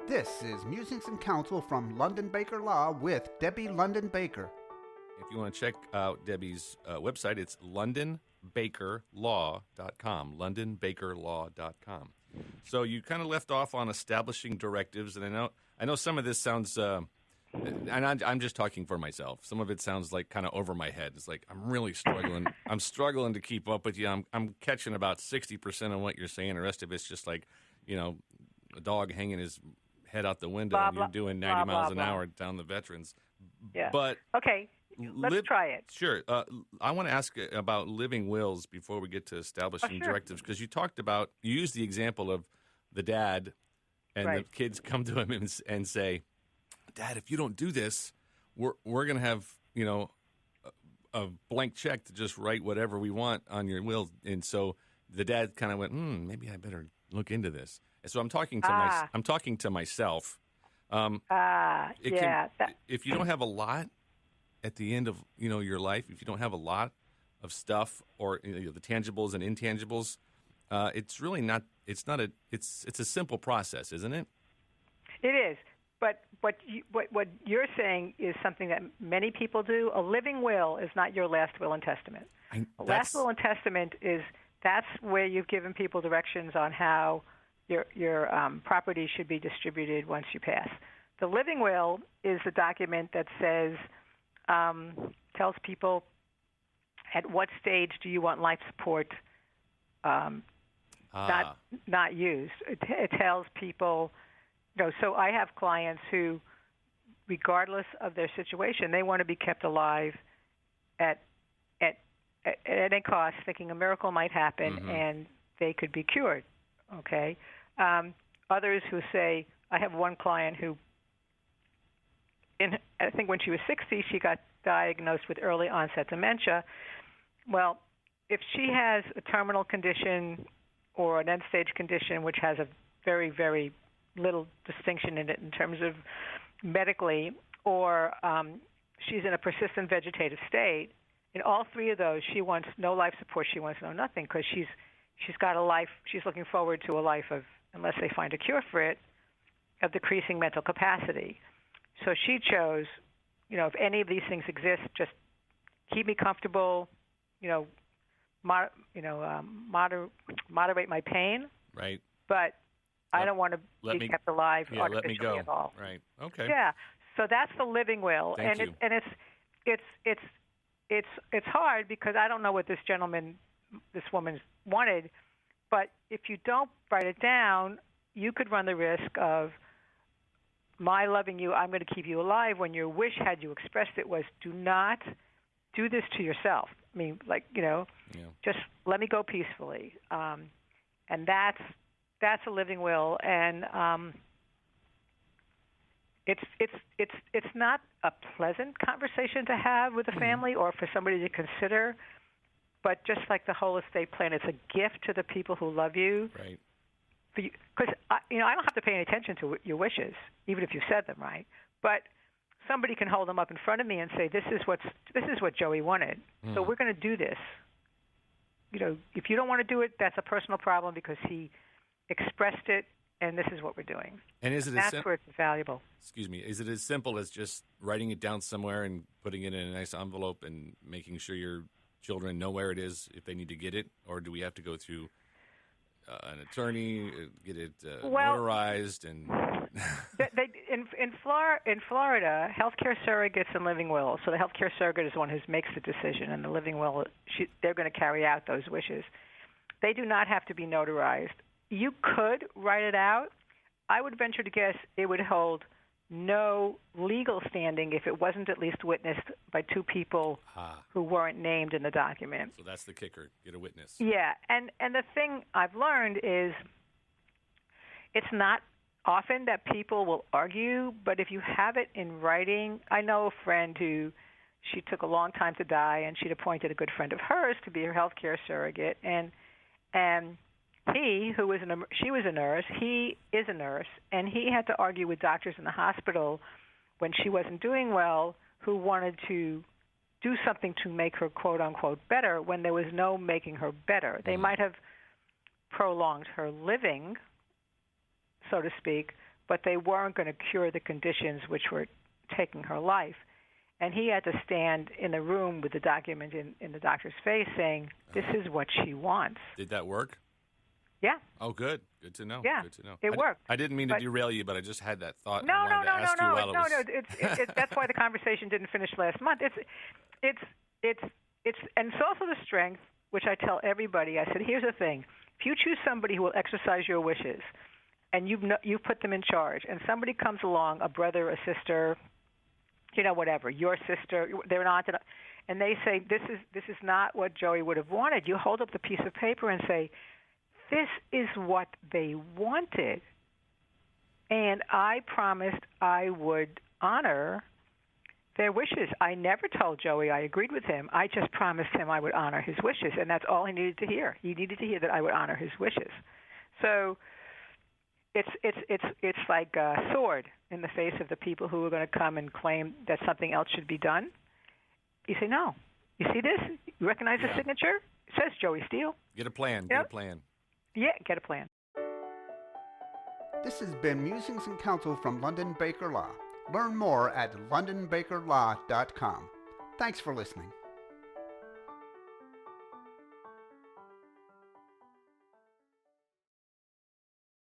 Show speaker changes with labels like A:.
A: This is Musings and Counsel from London Baker Law with Debbie London Baker.
B: If you want to check out Debbie's website, it's londonbakerlaw.com, londonbakerlaw.com. So you kind of left off on establishing directives, and I know some of this sounds, and I'm just talking for myself. Some of it sounds like kind of over my head. It's like I'm really struggling. I'm struggling to keep up with you. I'm catching about 60% of what you're saying. The rest of it's just like, a dog hanging his head out the window, and you're doing 90 miles an hour down the veterans.
C: Yeah.
B: But
C: okay, let's try it.
B: Sure. I want to ask about living wills before we get to establishing directives, because you used the example of the dad, and the kids come to him and say, "Dad, if you don't do this, we're going to have a blank check to just write whatever we want on your will." And so the dad kind of went, "Maybe I better look into this." And so I'm talking to myself. If you don't have a lot at the end of your life, if you don't have a lot of stuff or the tangibles and intangibles, it's really not. It's a simple process, isn't it?
C: It is. But what you're saying is something that many people do. A living will is not your last will and testament. A last will and testament that's where you've given people directions on how your property should be distributed once you pass. The living will is the document that says, tells people at what stage do you want life support not used. It tells people, so I have clients who, regardless of their situation, they want to be kept alive at any cost, thinking a miracle might happen and they could be cured. Okay. Others who say, I have one client who, I think when she was 60, she got diagnosed with early onset dementia. Well, if she has a terminal condition or an end-stage condition which has a very, very little distinction in it in terms of medically, or she's in a persistent vegetative state, in all three of those, she wants no life support. She wants no nothing because she's got a life. She's looking forward to a life of, unless they find a cure for it, of decreasing mental capacity. So she chose, if any of these things exist, just keep me comfortable, moderate my pain.
B: Right.
C: But I don't want to be kept alive artificially
B: let me go.
C: At all.
B: Right. Okay.
C: Yeah. So that's the living will,
B: Thank you.
C: It's hard because I don't know what this woman wanted, but if you don't write it down, you could run the risk of my loving you, I'm going to keep you alive, when your wish, had you expressed it, was do not do this to yourself. I mean, just let me go peacefully. And that's a living will, and it's not a pleasant conversation to have with a family or for somebody to consider. But just like the whole estate plan, it's a gift to the people who love you.
B: Right.
C: Because I don't have to pay any attention to your wishes, even if you said them right. But somebody can hold them up in front of me and say, "This is what Joey wanted. So we're going to do this." If you don't want to do it, that's a personal problem because he expressed it, and this is what we're doing.
B: And
C: that's where it's valuable.
B: Excuse me. Is it as simple as just writing it down somewhere and putting it in a nice envelope and making sure your children know where it is if they need to get it, or do we have to go through an attorney, get it notarized? And
C: in Florida, healthcare surrogates and living wills. So the healthcare surrogate is the one who makes the decision, and the living will, they're going to carry out those wishes. They do not have to be notarized. You could write it out. I would venture to guess it would hold no legal standing if it wasn't at least witnessed by two people who weren't named in the document.
B: So that's the kicker, get a witness.
C: Yeah, and the thing I've learned is it's not often that people will argue, but if you have it in writing, I know a friend who, she took a long time to die, and she'd appointed a good friend of hers to be her health care surrogate, and he, she was a nurse, he is a nurse, and he had to argue with doctors in the hospital when she wasn't doing well, who wanted to do something to make her, quote-unquote, better, when there was no making her better. They might have prolonged her living, so to speak, but they weren't going to cure the conditions which were taking her life. And he had to stand in the room with the document in the doctor's face saying, this is what she wants.
B: Did that work?
C: Yeah.
B: Oh, good. Good to know.
C: Yeah,
B: Good to know.
C: it worked.
B: I didn't mean to derail you, but I just had that thought.
C: No.
B: It's
C: That's why the conversation didn't finish last month. And it's also the strength, which I tell everybody. I said, here's the thing: if you choose somebody who will exercise your wishes, and you've put them in charge, and somebody comes along, a brother, a sister, whatever, your sister, they're not, and they say this is not what Joey would have wanted. You hold up the piece of paper and say, this is what they wanted, and I promised I would honor their wishes. I never told Joey I agreed with him. I just promised him I would honor his wishes, and that's all he needed to hear. He needed to hear that I would honor his wishes. So it's like a sword in the face of the people who are going to come and claim that something else should be done. You say, no. You see this? You recognize the signature? It says Joey Steele.
B: Get a plan.
C: Yep.
B: Get a plan.
C: Yeah, get a plan.
A: This has been Musings and Counsel from London Baker Law. Learn more at londonbakerlaw.com. Thanks for listening.